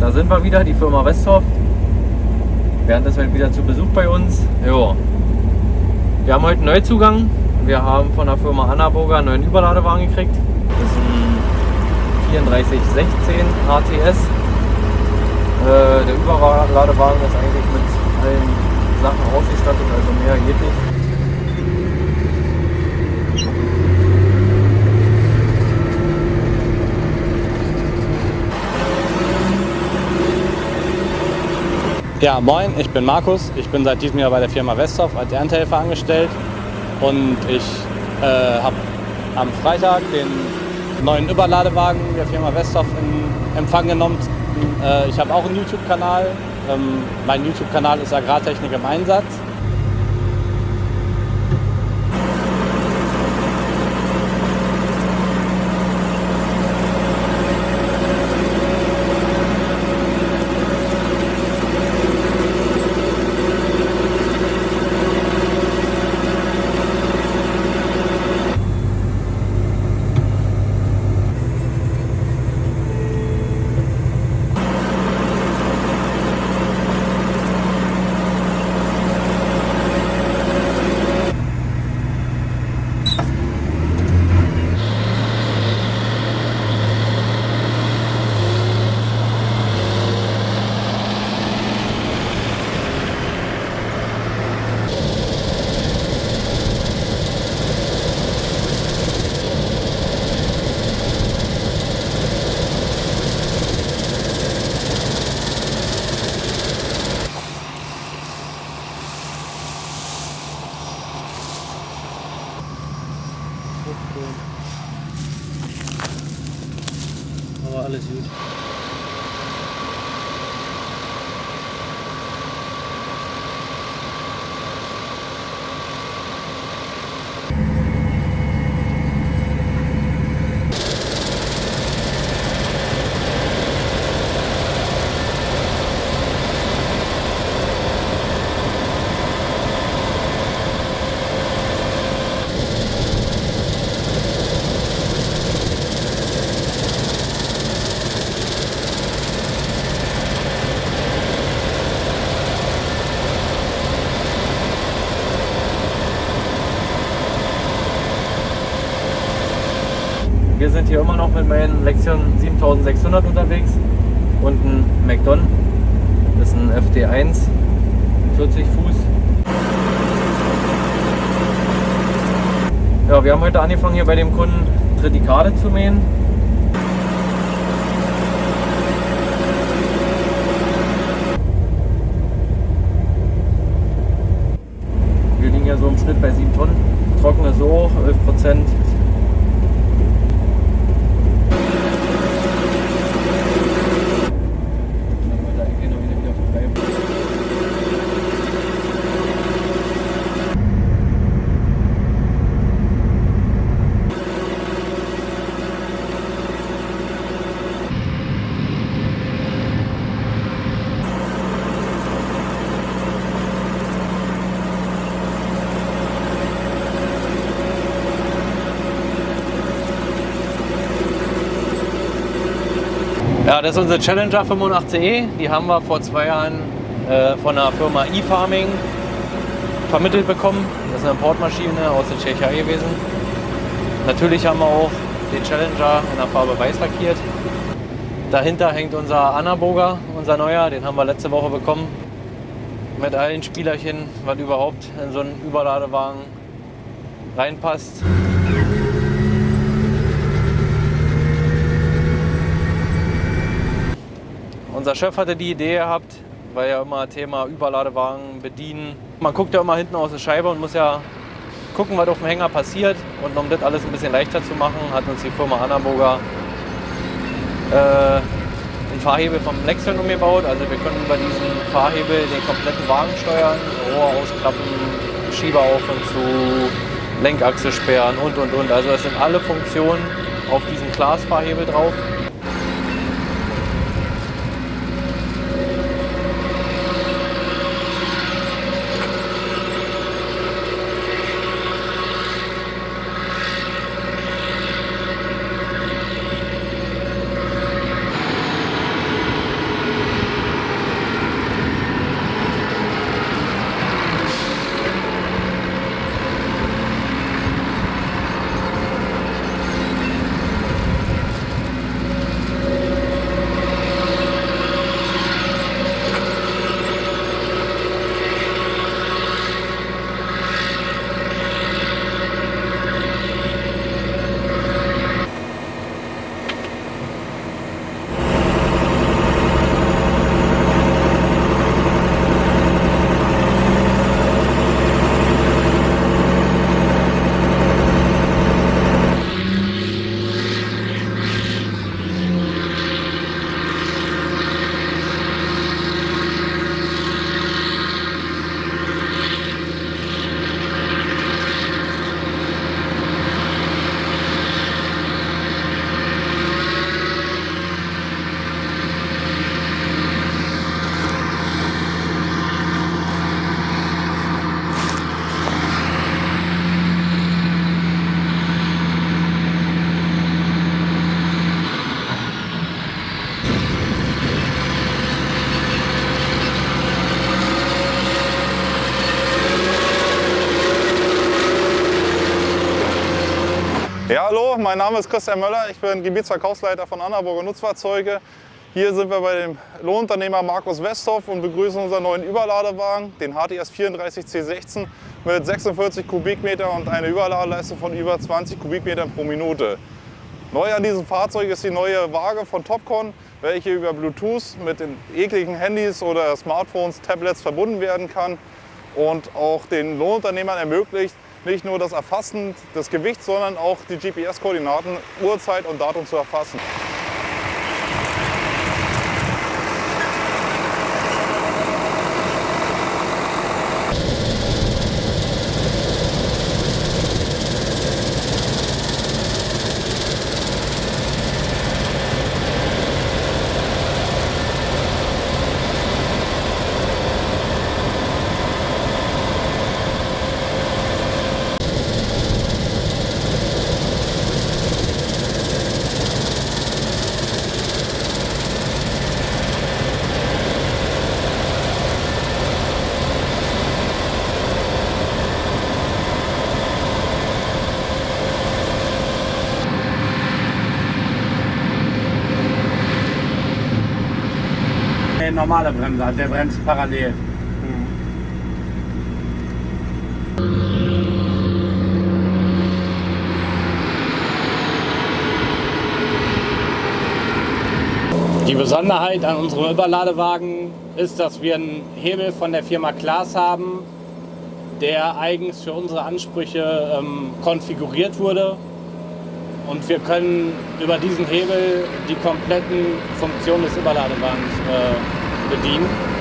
Da sind wir wieder, die Firma Westhoff. Bernd ist heute wieder zu Besuch bei uns. Jo. Wir haben heute einen Neuzugang. Wir haben von der Firma Annaburger einen neuen Überladewagen gekriegt. Das ist ein 3416 ATS. Der Überladewagen ist eigentlich mit allen Sachen ausgestattet, also mehr geht nicht. Ja, moin, ich bin Markus. Ich bin seit diesem Jahr bei der Firma Westhoff als Erntehelfer angestellt und ich habe am Freitag den neuen Überladewagen der Firma Westhoff in Empfang genommen. Ich habe auch einen YouTube-Kanal. Mein YouTube-Kanal ist Agrartechnik im Einsatz. Aber alles gut. Wir sind hier immer noch mit meinen Lexion 7600 unterwegs und ein MacDon. Das ist ein FD1, 40 Fuß. Ja, wir haben heute angefangen hier bei dem Kunden Tritikale zu mähen. Wir liegen ja so im Schnitt bei 7 Tonnen. Trockene so hoch, 11%. Ja, das ist unsere Challenger 85E. Die haben wir vor 2 Jahren von der Firma eFarming vermittelt bekommen. Das ist eine Importmaschine aus der Tschechei gewesen. Natürlich haben wir auch den Challenger in der Farbe weiß lackiert. Dahinter hängt unser Annaburger, unser neuer. Den haben wir letzte Woche bekommen. Mit allen Spielerchen, was überhaupt in so einen Überladewagen reinpasst. Unser Chef hatte die Idee gehabt, weil ja immer Thema Überladewagen bedienen. Man guckt ja immer hinten aus der Scheibe und muss ja gucken, was auf dem Hänger passiert. Und um das alles ein bisschen leichter zu machen, hat uns die Firma Annaburger einen Fahrhebel vom Lexion umgebaut. Also wir können über diesen Fahrhebel den kompletten Wagen steuern, Rohr ausklappen, Schieber auf und zu, Lenkachse sperren und. Also es sind alle Funktionen auf diesen Glasfahrhebel drauf. mein Name ist Christian Möller, ich bin Gebietsverkaufsleiter von Annaburger Nutzfahrzeuge. Hier sind wir bei dem Lohnunternehmer Markus Westhoff und begrüßen unseren neuen Überladewagen, den HTS 34C16 mit 46 Kubikmeter und einer Überladeleistung von über 20 Kubikmetern pro Minute. Neu an diesem Fahrzeug ist die neue Waage von Topcon, welche über Bluetooth mit den jeglichen Handys oder Smartphones, Tablets verbunden werden kann und auch den Lohnunternehmern ermöglicht, nicht nur das Erfassen des Gewichts, sondern auch die GPS-Koordinaten, Uhrzeit und Datum zu erfassen. Normale Bremse, der bremst parallel. Die Besonderheit an unserem Überladewagen ist, dass wir einen Hebel von der Firma Claas haben, der eigens für unsere Ansprüche konfiguriert wurde. Und wir können über diesen Hebel die kompletten Funktionen des Überladewagens bedienen.